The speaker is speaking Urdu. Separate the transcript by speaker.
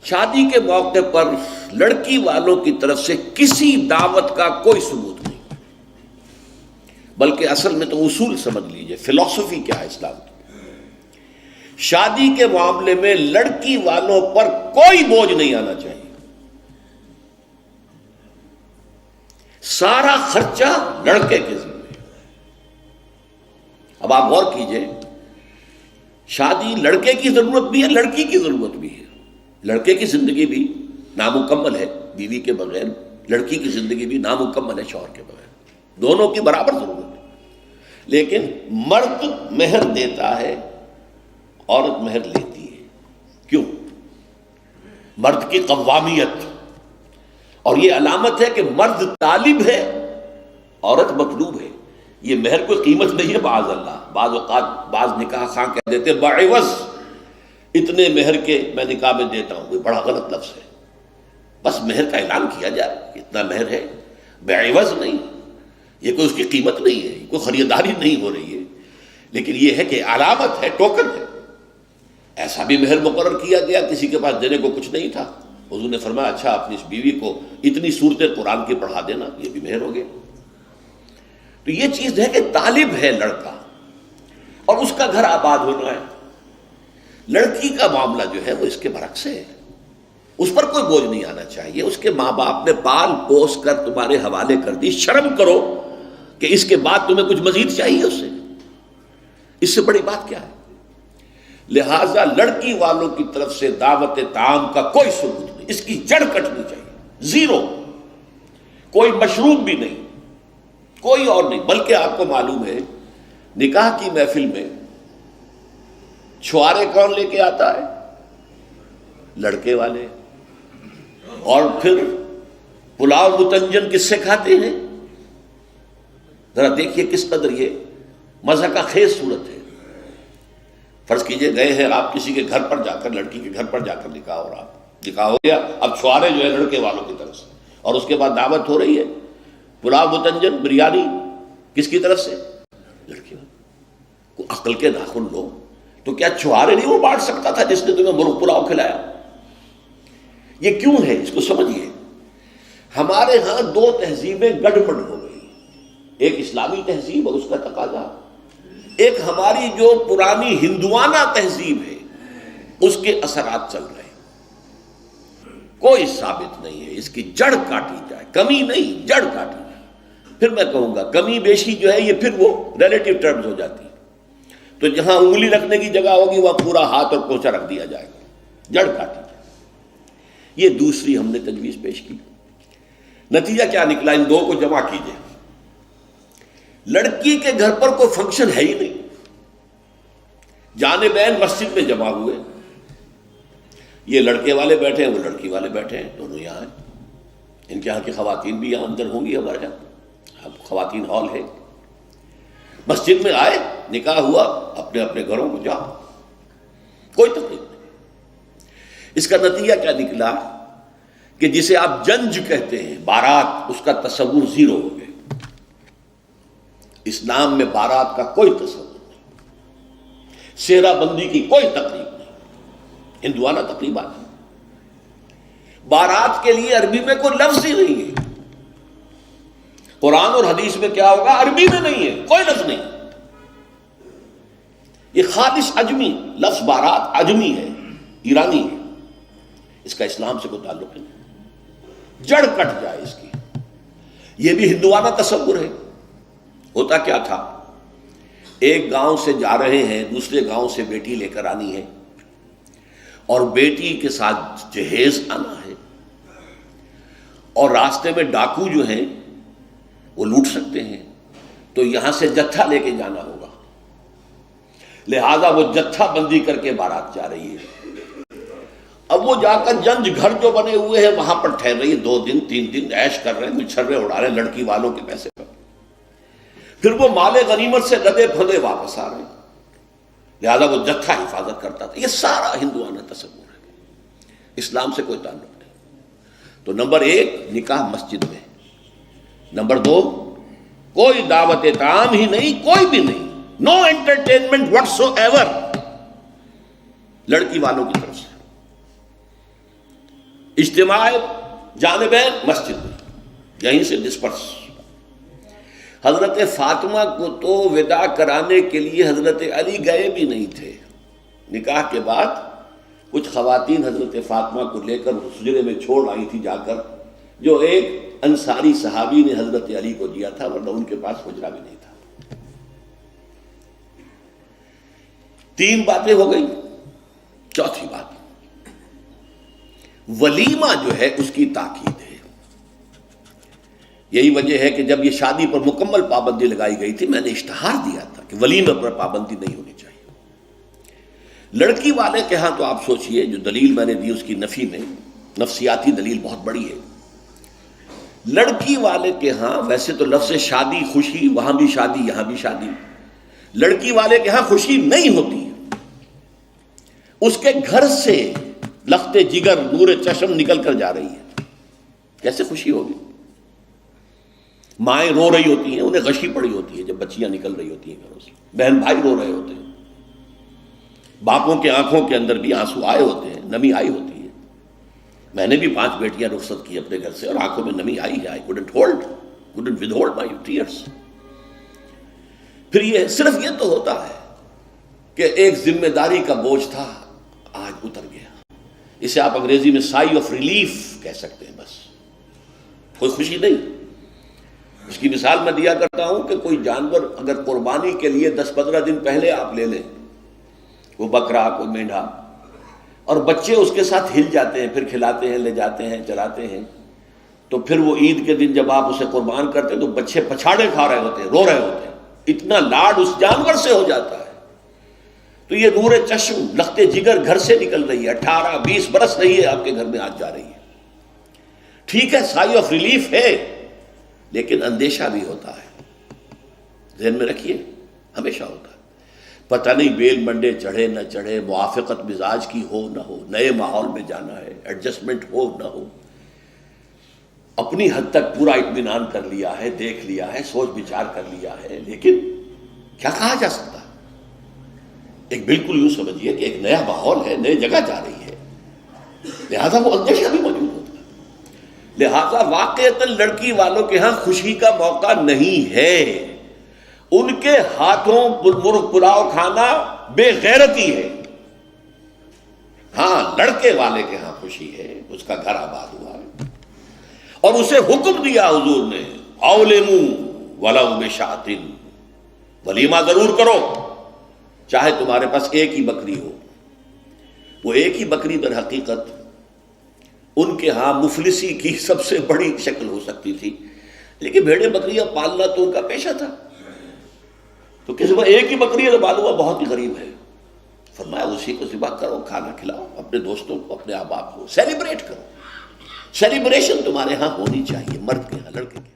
Speaker 1: شادی کے موقع پر لڑکی والوں کی طرف سے کسی دعوت کا کوئی ثبوت نہیں، بلکہ اصل میں تو اصول سمجھ لیجئے، فلسفی کیا ہے اسلام کی۔ شادی کے معاملے میں لڑکی والوں پر کوئی بوجھ نہیں آنا چاہیے، سارا خرچہ لڑکے کے ذمہ۔ اب آپ غور کیجئے، شادی لڑکے کی ضرورت بھی ہے، لڑکی کی ضرورت بھی ہے۔ لڑکے کی زندگی بھی نامکمل ہے بیوی کے بغیر، لڑکی کی زندگی بھی نامکمل ہے شوہر کے بغیر، دونوں کی برابر ضرورت ہے۔ لیکن مرد مہر دیتا ہے، عورت مہر لیتی ہے۔ کیوں؟ مرد کی قوامیت، اور یہ علامت ہے کہ مرد طالب ہے، عورت مطلوب ہے۔ یہ مہر کوئی قیمت نہیں ہے، بعض بعض اوقات بعض نکاح خواہ کہہ دیتے بعوض اتنے مہر کے میں نکاح میں دیتا ہوں، یہ بڑا غلط لفظ ہے۔ بس مہر کا اعلان کیا جائے کہ اتنا مہر ہے، بعوض نہیں، یہ کوئی اس کی قیمت نہیں ہے، کوئی خریداری نہیں ہو رہی ہے، لیکن یہ ہے کہ علامت ہے، ٹوکن ہے۔ ایسا بھی مہر مقرر کیا گیا، کسی کے پاس دینے کو کچھ نہیں تھا، حضور نے فرمایا اچھا اپنی اس بیوی کو اتنی سورتیں قرآن کی پڑھا دینا، یہ بھی مہر ہو گیا۔ تو یہ چیز ہے کہ طالب ہے لڑکا، اور اس کا گھر آباد ہونا ہے۔ لڑکی کا معاملہ جو ہے وہ اس کے برعکس ہے، اس پر کوئی بوجھ نہیں آنا چاہیے۔ اس کے ماں باپ نے پال پوس کر تمہارے حوالے کر دی، شرم کرو کہ اس کے بعد تمہیں کچھ مزید چاہیے اس سے، اس سے بڑی بات کیا ہے؟ لہذا لڑکی والوں کی طرف سے دعوت طعام کا کوئی ثبوت نہیں، اس کی جڑ کٹنی چاہیے، زیرو، کوئی مشروب بھی نہیں، کوئی اور نہیں۔ بلکہ آپ کو معلوم ہے نکاح کی محفل میں چھوارے کون لے کے آتا ہے؟ لڑکے والے۔ اور پھر پلاؤ متنجن کس سے کھاتے ہیں؟ ذرا دیکھیے کس قدر یہ مزہ کا خیز صورت ہے۔ فرض کیجئے گئے ہیں آپ کسی کے گھر پر جا کر، لڑکی کے گھر پر جا کر نکاح ہو رہا، نکاح ہو گیا، اب چھوارے جو ہے لڑکے والوں کی طرف سے، اور اس کے بعد دعوت ہو رہی ہے، پلاؤ متنجن بریانی کس کی طرف سے؟ لڑکی والوں۔ کو عقل کے ناخن لو، تو کیا چھوارے نہیں وہ بانٹ سکتا تھا جس نے تمہیں مرغ پلاؤ کھلایا؟ یہ کیوں ہے اس کو سمجھیے۔ ہمارے ہاں دو تہذیبیں گڑبڑ ہو گئی، ایک اسلامی تہذیب اور اس کا تقاضا، ایک ہماری جو پرانی ہندوانہ تہذیب ہے اس کے اثرات چل رہے ہیں۔ کوئی ثابت نہیں ہے، اس کی جڑ کاٹی جائے، کمی نہیں، جڑ کاٹی جائے۔ پھر میں کہوں گا کمی بیشی جو ہے یہ پھر وہ ریلیٹیو ٹرمز ہو جاتی ہے، تو جہاں انگلی رکھنے کی جگہ ہوگی وہاں پورا ہاتھ اور پوچھا رکھ دیا جائے گا، جڑ کاٹی جائے۔ یہ دوسری ہم نے تجویز پیش کی۔ نتیجہ کیا نکلا؟ ان دو کو جمع کیجئے، لڑکی کے گھر پر کوئی فنکشن ہے ہی نہیں، جانبین مسجد میں جمع ہوئے، یہ لڑکے والے بیٹھے ہیں، وہ لڑکی والے بیٹھے ہیں، دونوں یہاں ہیں۔ ان کے یہاں کی خواتین بھی یہاں اندر ہوں گی، ہمارے یہاں اب خواتین ہال ہے۔ مسجد میں آئے، نکاح ہوا، اپنے اپنے گھروں کو جاؤ، کوئی تکلیف نہیں۔ اس کا نتیجہ کیا نکلا کہ جسے آپ جنج کہتے ہیں، بارات، اس کا تصور زیرو ہو گیا۔ اسلام میں بارات کا کوئی تصور نہیں، سہرا بندی کی کوئی تقریب نہیں، ہندوانہ تقریبات ہیں۔ بارات کے لیے عربی میں کوئی لفظ ہی نہیں ہے، قرآن اور حدیث میں کیا ہوگا؟ عربی میں نہیں ہے، کوئی لفظ نہیں۔ یہ خالص عجمی لفظ، بارات عجمی ہے، ایرانی ہے، اس کا اسلام سے کوئی تعلق نہیں، جڑ کٹ جائے اس کی۔ یہ بھی ہندوانہ تصور ہے۔ ہوتا کیا تھا، ایک گاؤں سے جا رہے ہیں، دوسرے گاؤں سے بیٹی لے کر آنی ہے، اور بیٹی کے ساتھ جہیز آنا ہے، اور راستے میں ڈاکو جو ہیں وہ لوٹ سکتے ہیں، تو یہاں سے جتھا لے کے جانا ہوگا، لہذا وہ جتھا بندی کر کے بارات جا رہی ہے۔ اب وہ جا کر جنج گھر جو بنے ہوئے ہیں وہاں پر ٹھہر رہی ہے، 2 دن 3 دن عیش کر رہے ہیں، گلچھرے اڑا رہے ہیں لڑکی والوں کے پیسے پر، پھر وہ مال غنیمت سے لدے پھدے واپس آ رہے ہیں، لہذا وہ جتھا حفاظت کرتا تھا۔ یہ سارا ہندوانہ تصور ہے، اسلام سے کوئی تعلق نہیں۔ تو نمبر 1 نکاح مسجد میں، نمبر 2 کوئی دعوت طعام ہی نہیں، کوئی بھی نہیں، نو انٹرٹینمنٹ واٹس سو ایور لڑکی والوں کی طرف سے۔ اجتماع جانبین مسجد میں، یہیں سے ڈسپرس۔ حضرت فاطمہ کو تو وداع کرانے کے لیے حضرت علی گئے بھی نہیں تھے۔ نکاح کے بعد کچھ خواتین حضرت فاطمہ کو لے کر حجرے میں چھوڑ آئی تھی جا کر، جو ایک انصاری صحابی نے حضرت علی کو دیا تھا، ورنہ ان کے پاس حجرہ بھی نہیں تھا۔ 3 باتیں ہو گئی۔ چوتھی بات، ولیمہ جو ہے اس کی تاکید ہے۔ یہی وجہ ہے کہ جب یہ شادی پر مکمل پابندی لگائی گئی تھی، میں نے اشتہار دیا تھا کہ ولیمہ پر پابندی نہیں ہونی چاہیے۔ لڑکی والے کے ہاں تو آپ سوچئے، جو دلیل میں نے دی اس کی نفی میں، نفسیاتی دلیل بہت بڑی ہے۔ لڑکی والے کے ہاں ویسے تو لفظ شادی، خوشی، وہاں بھی شادی یہاں بھی شادی، لڑکی والے کے ہاں خوشی نہیں ہوتی ہے۔ اس کے گھر سے لخت جگر، نور چشم نکل کر جا رہی ہے، کیسے خوشی ہوگی؟ مائیں رو رہی ہوتی ہیں، انہیں غشی پڑی ہوتی ہے جب بچیاں نکل رہی ہوتی ہیں گھروں سے، بہن بھائی رو رہے ہوتے ہیں، باپوں کے آنکھوں کے اندر بھی آنسو آئے ہوتے ہیں، نمی آئی ہوتی ہے۔ میں نے بھی 5 بیٹیاں رخصت کی اپنے گھر سے، اور آنکھوں میں نمی آئی ہے۔ I couldn't withhold my tears۔ پھر یہ صرف یہ تو ہوتا ہے کہ ایک ذمہ داری کا بوجھ تھا، آج اتر گیا۔ اسے آپ انگریزی میں سائی آف ریلیف کہہ سکتے ہیں، بس کوئی خوشی نہیں۔ اس کی مثال میں دیا کرتا ہوں کہ کوئی جانور اگر قربانی کے لیے 10-15 دن پہلے آپ لے لیں، وہ بکرا، کوئی مینڈھا، اور بچے اس کے ساتھ ہل جاتے ہیں، پھر کھلاتے ہیں، لے جاتے ہیں، چلاتے ہیں، تو پھر وہ عید کے دن جب آپ اسے قربان کرتے ہیں تو بچے پچھاڑے کھا رہے ہوتے ہیں، رو رہے ہوتے ہیں، اتنا لاڈ اس جانور سے ہو جاتا ہے۔ تو یہ نور چشم، لخت جگر گھر سے نکل رہی ہے، 18-20 برس نہیں ہے آپ کے گھر میں آج جا رہی ہے۔ ٹھیک ہے، سائی آف ریلیف ہے، لیکن اندیشہ بھی ہوتا ہے۔ ذہن میں رکھیے، ہمیشہ ہوتا ہے۔ پتہ نہیں بیل منڈے چڑھے نہ چڑھے، موافقت مزاج کی ہو نہ ہو، نئے ماحول میں جانا ہے، ایڈجسٹمنٹ ہو نہ ہو، اپنی حد تک پورا اطمینان کر لیا ہے، دیکھ لیا ہے، سوچ بچار کر لیا ہے، لیکن کیا کہا جا سکتا ہے؟ ایک بالکل یوں سمجھیے کہ ایک نیا ماحول ہے، نئی جگہ جا رہی ہے، لہذا وہ اندیشہ بھی موجود ہوتا ہے۔ لہذا واقعتاً لڑکی والوں کے ہاں خوشی کا موقع نہیں ہے۔ ان کے ہاتھوں مرغ پلاؤ کھانا بے غیرتی ہے۔ ہاں، لڑکے والے کے ہاں خوشی ہے، اس کا گھر آباد ہوا ہے، اور اسے حکم دیا حضور نے، اولموا ولو بشاۃ، ولیمہ ضرور کرو، چاہے تمہارے پاس ایک ہی بکری ہو۔ وہ ایک ہی بکری در حقیقت ان کے ہاں مفلسی کی سب سے بڑی شکل ہو سکتی تھی، لیکن بھیڑیں بکریاں پالنا تو ان کا پیشہ تھا۔ تو کسی کو ایک ہی بکری ہے، معلوم بہت ہی غریب ہے، فرمایا اسی کو ذبح کرو، کھانا کھلاؤ اپنے دوستوں کو، اپنے احباب کو، سیلیبریٹ کرو۔ سیلیبریشن تمہارے ہاں ہونی چاہیے، مرد کے ہاں، لڑکے کے ہاں۔